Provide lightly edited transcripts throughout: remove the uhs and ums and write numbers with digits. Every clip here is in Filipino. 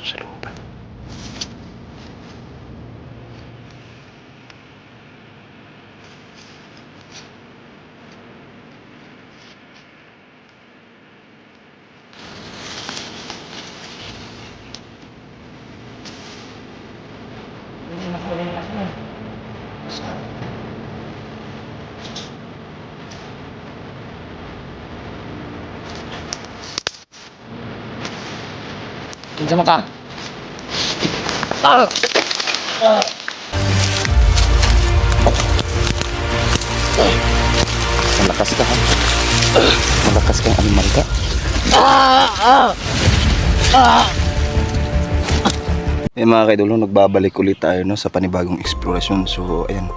to sa looban. Kinsa man ka? Malakas ka ha? Malakas kang animal ka? Mga kaidolo, nagbabalik ulit tayo no, sa panibagong eksplorasyon. So ayan,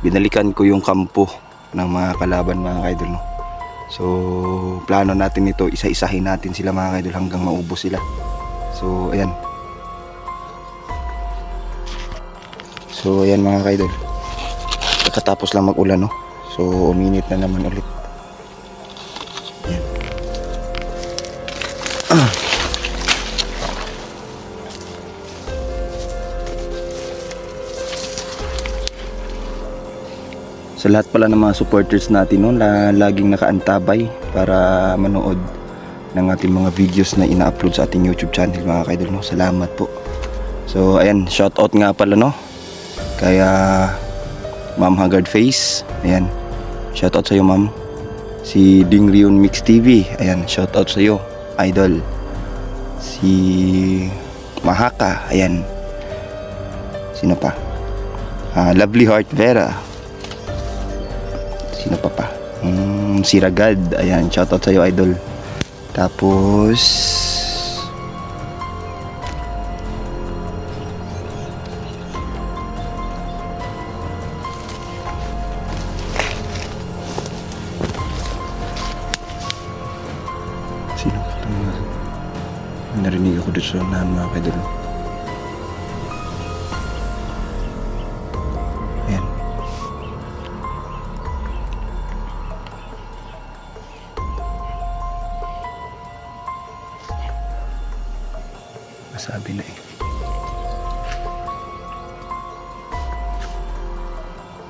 binalikan ko yung kampo ng mga kalaban mga kaidolo no. So plano natin ito, isa-isahin natin sila mga kaidol hanggang maubos sila. So ayan. So ayan mga kaidol, pagkatapos lang mag-ulan no. So uminit na naman ulit. Ayan. Sa lahat pala ng mga supporters natin no, na laging nakaantabay para manood ng ating mga videos na ina-upload sa ating YouTube channel mga kaidol no. Salamat po. So ayan, shoutout nga pala no kaya Ma'am Haggard Face. Ayan, shoutout sa iyo ma'am. Si Ding Rion Mix TV. Ayan, shoutout sa iyo idol. Si Mahaka. Ayan. Sino pa? Lovely Heart Vera. Sino pa? Si Ragad. Ayan, shoutout sa iyo idol. Tapos sino pa ito? Narinig ako dito sa unahan mga kaidol. Ayan. Masabi na eh.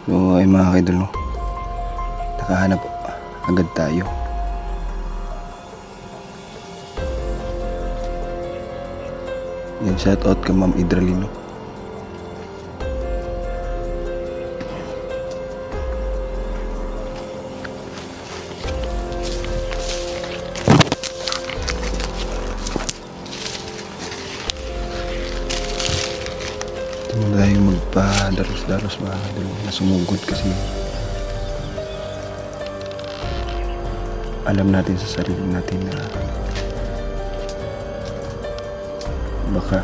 So ay mga kaidol no, nakahanap agad tayo. Yan, shout out kay Ma'am Idralino. Tayo magpa-dalos-dalos mga kaidol na sumugod kasi alam natin sa sarili natin na baka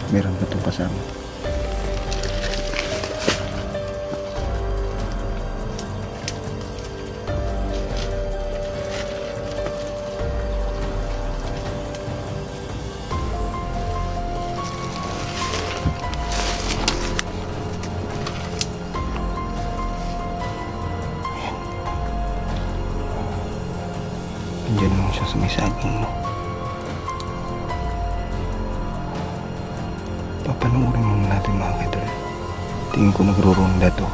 meron pa itong kasama. Diyan lang siya sa may saging no. Papanoorin muna natin mga kaidol. Tingin ko nagro-ronda to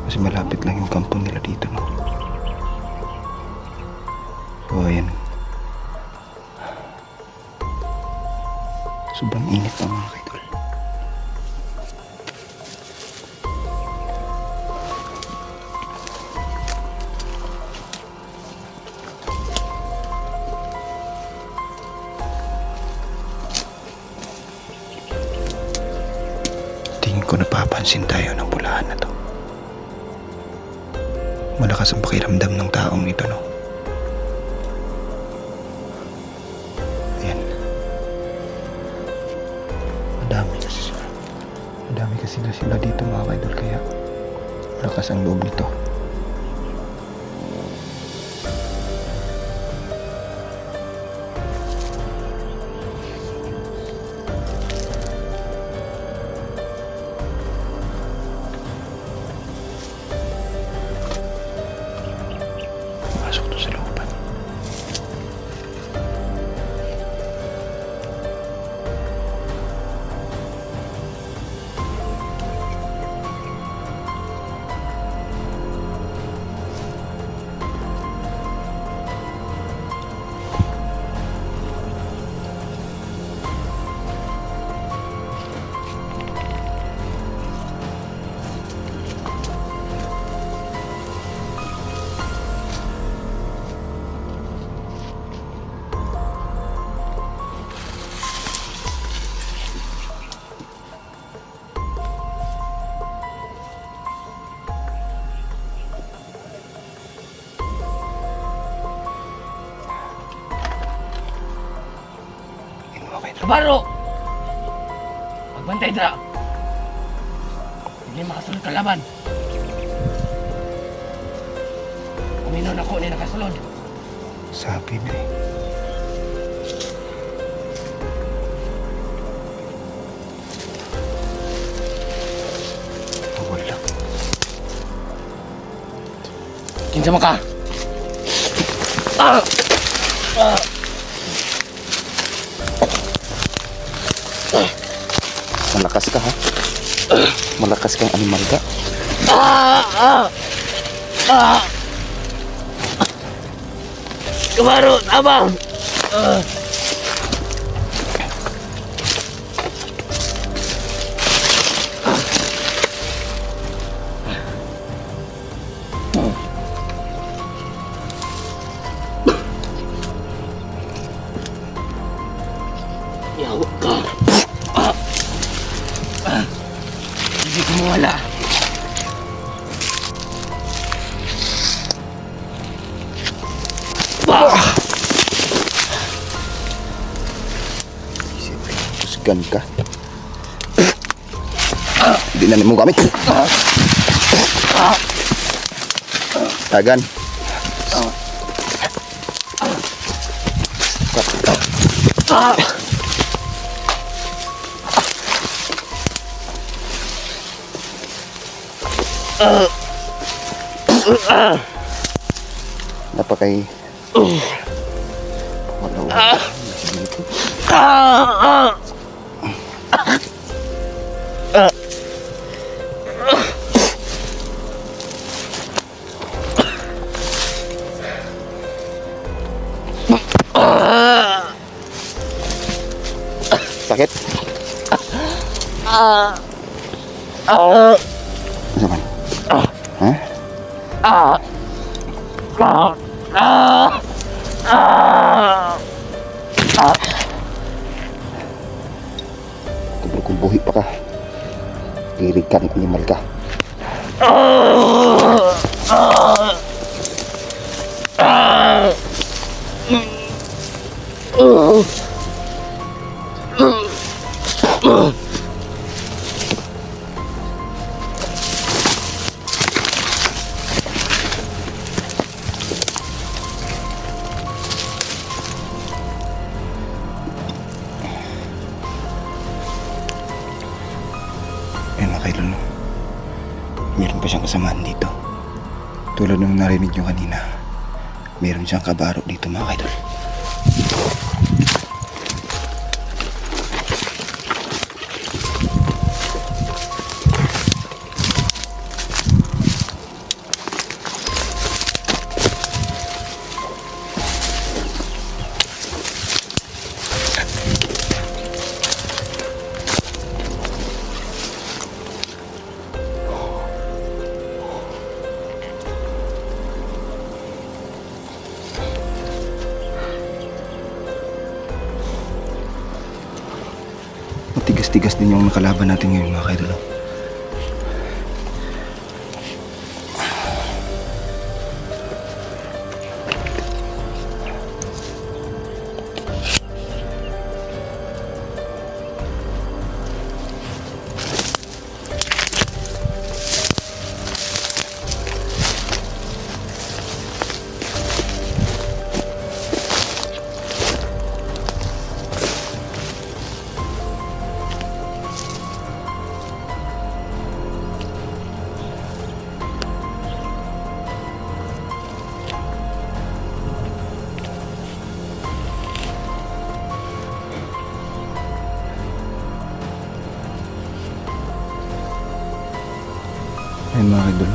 kasi malapit lang yung kampo nila dito no. So ayan, sobrang init pa mga kaidol. Tingin ko napapansin tayo ng bulahan na to. Malakas ang pakiramdam ng taong ito no. Ayan. Madami kasi na sila dito mga kaidol kaya malakas ang loob nito. Okay. Kabaro! Magbantay dra. Hindi makasulod kalaban. Kuminon ako ni nakasulod. Sabi na eh. Wala. Kinsa man ka? Ah! Ah! Malakas ka ha? Malakas kang animal ka? Ah! Ah! Ah! Kabaro, abang! Ah! Yawa ka! Ah! Ah! Hindi ko mawala. Siyempre, tusgan ka. Hindi na mo gamit. Tagan. Napakay. Wala. Sakit? Ano man? Ha? Kung buhi pa ka, pirig ka ng animal ka. Ayan mga kaidol, no? Meron pa siyang kasamaan dito. Tulad ng narinig nyo kanina, meron siyang kabaro dito mga kaidol. Matigas-tigas din yung nakalaban natin ngayon mga kaidol. Ayan mga kaidol.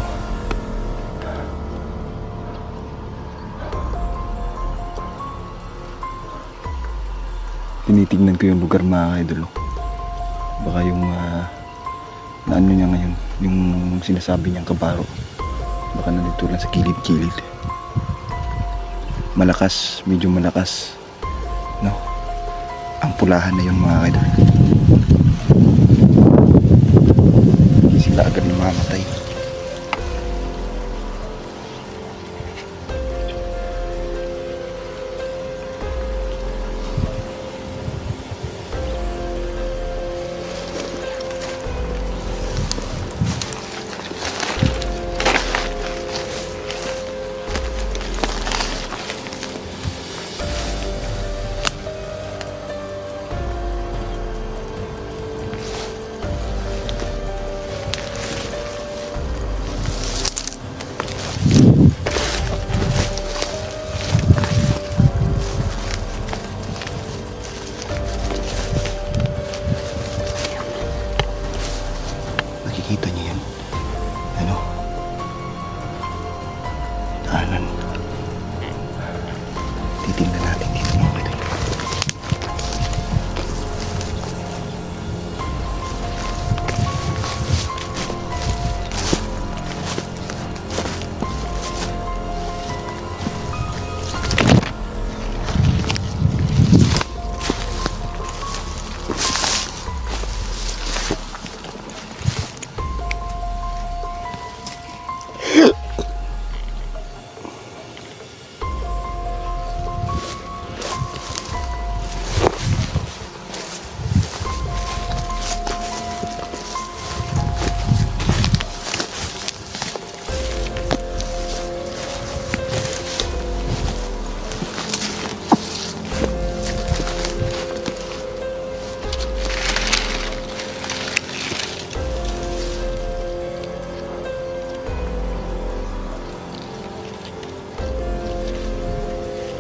Tinitignan ko yung lugar mga kaidol. Baka yung na ano niya ngayon, yung sinasabi niyang kabaro, baka nandito lang sa kilid-kilid. Malakas, medyo malakas, no? Ang pulahan na yun mga kaidol. Hindi sila agad namamatay.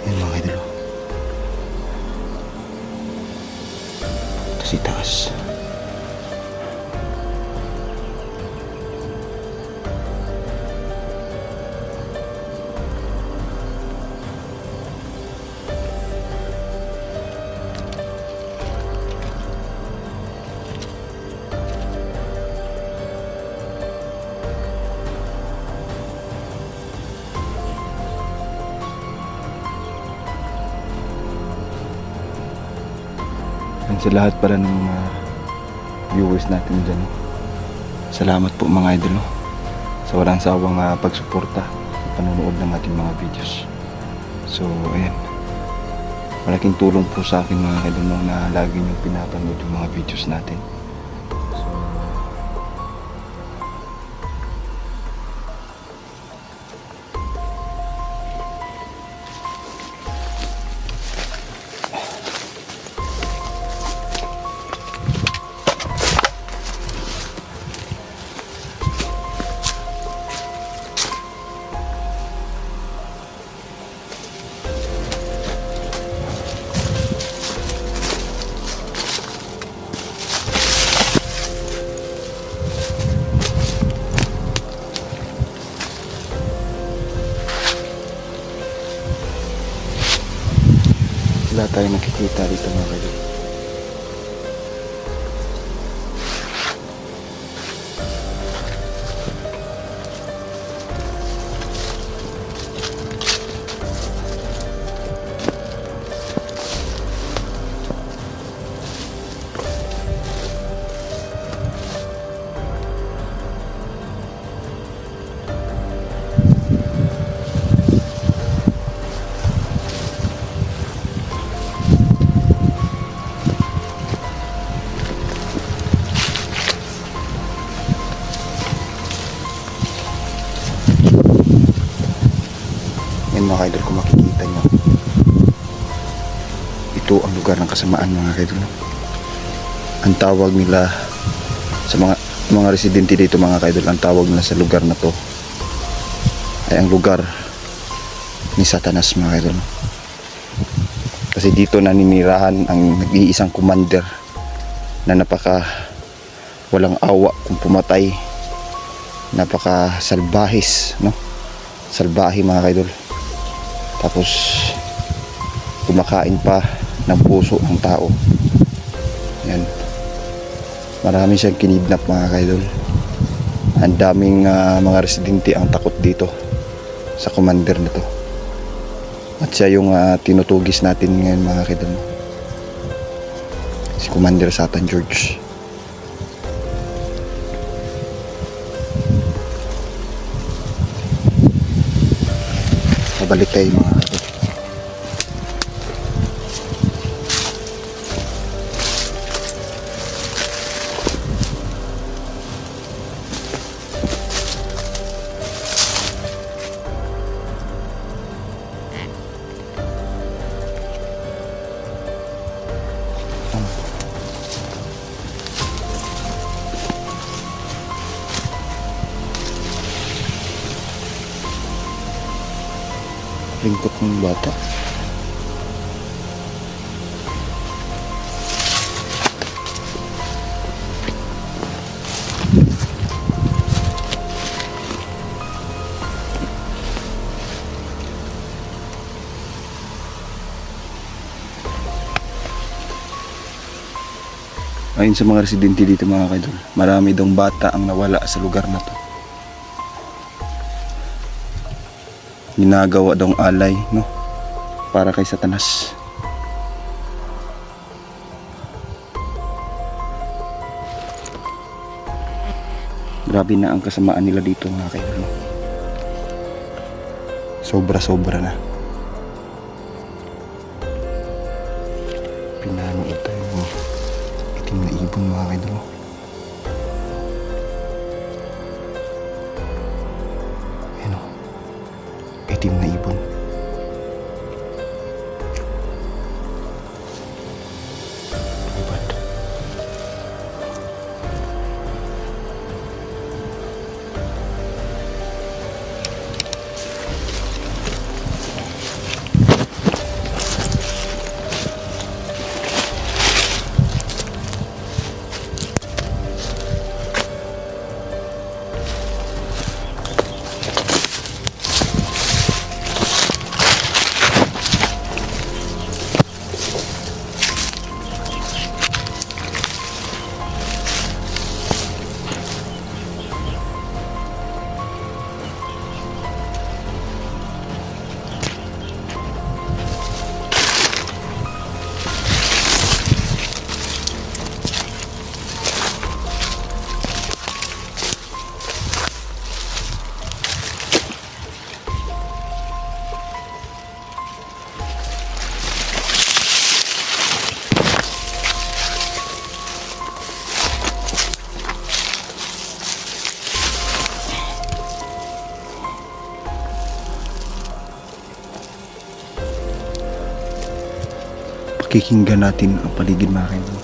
Yan mga idol. Ito si taas. Yan sa lahat pala ng mga viewers natin dyan. Salamat po mga idol sa walang sawang pagsuporta sa panonood ng ating mga videos. So ayan, malaking tulong po sa akin mga idol na lagi niyong pinapanood yung mga videos natin. So wala tayong nakikita dito mga idol. Yan mga idol, kung makikita nyo, ito ang lugar ng kasamaan mga idol. Ang tawag nila sa mga residente dito mga idol, ang tawag nila sa lugar na to ay ang lugar ni Satanas mga idol. Kasi dito naninirahan ang nag-iisang commander na napaka walang awa kung pumatay, napaka salbahis, no? Salbahe mga idol. Tapos kumakain pa ng puso ng tao. Yan. Marami siyang kinidnap mga kaidol. Ang daming mga residente ang takot dito sa commander na to. At siya yung tinutugis natin ngayon mga kaidol. Si Commander Satan George. Balik tayo mga idol. Lingkot ng bata. Ayon sa mga residente dito mga kaidol, marami daw bata ang nawala sa lugar na to. Ginagawa daw alay, no? Para kay Satanas. Grabe na ang kasamaan nila dito mga kaidol, no? Sobra na. Pinano ito yung itim na ibon mga kaidol, no? Ayan, no? Itim na ibon. Lipad. Pakikinggan natin ang paligid mga kaidol.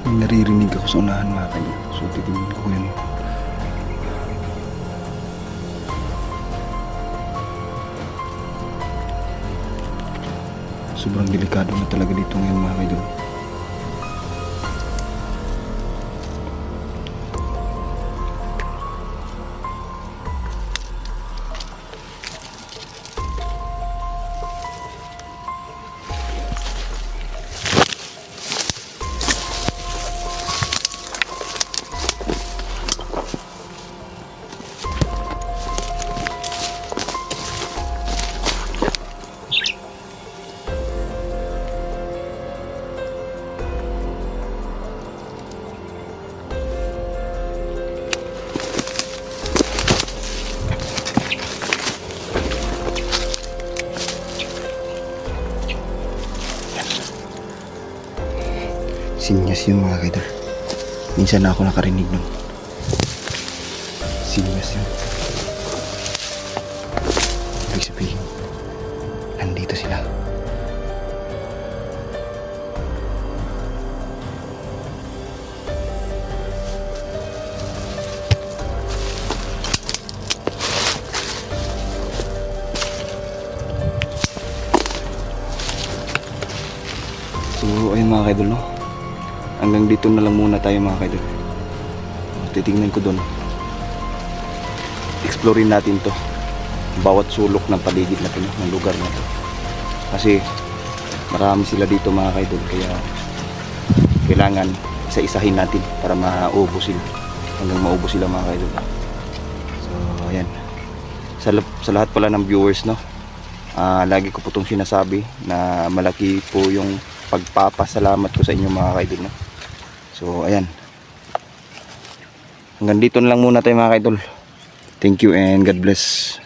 May naririnig ako sa unahan mga kaidol. So titingin ko yun. Sobrang delikado na talaga dito ngayon mga kaidol. Sinyas yun mga kaidol. Minsan na ako nakarinig nun. Sinyas yun. Ibig sabihin, nandito sila. So ayun mga kaidol, no? Hanggang dito na lang muna tayo mga kaidol. Titingnan ko doon. Explorein natin to. Bawat sulok ng paligid na to, ng lugar na to. Kasi marami sila dito mga kaidol. Kaya kailangan isa-isahin natin para maubos sila. Hanggang maubos sila mga kaidol. So ayan. Sa lahat pala ng viewers, no? Lagi ko po itong sinasabi na malaki po yung pagpapasalamat ko sa inyo mga kaidol, no? So ayan, hanggang dito na lang muna tayo mga kaidol. Thank you and God bless.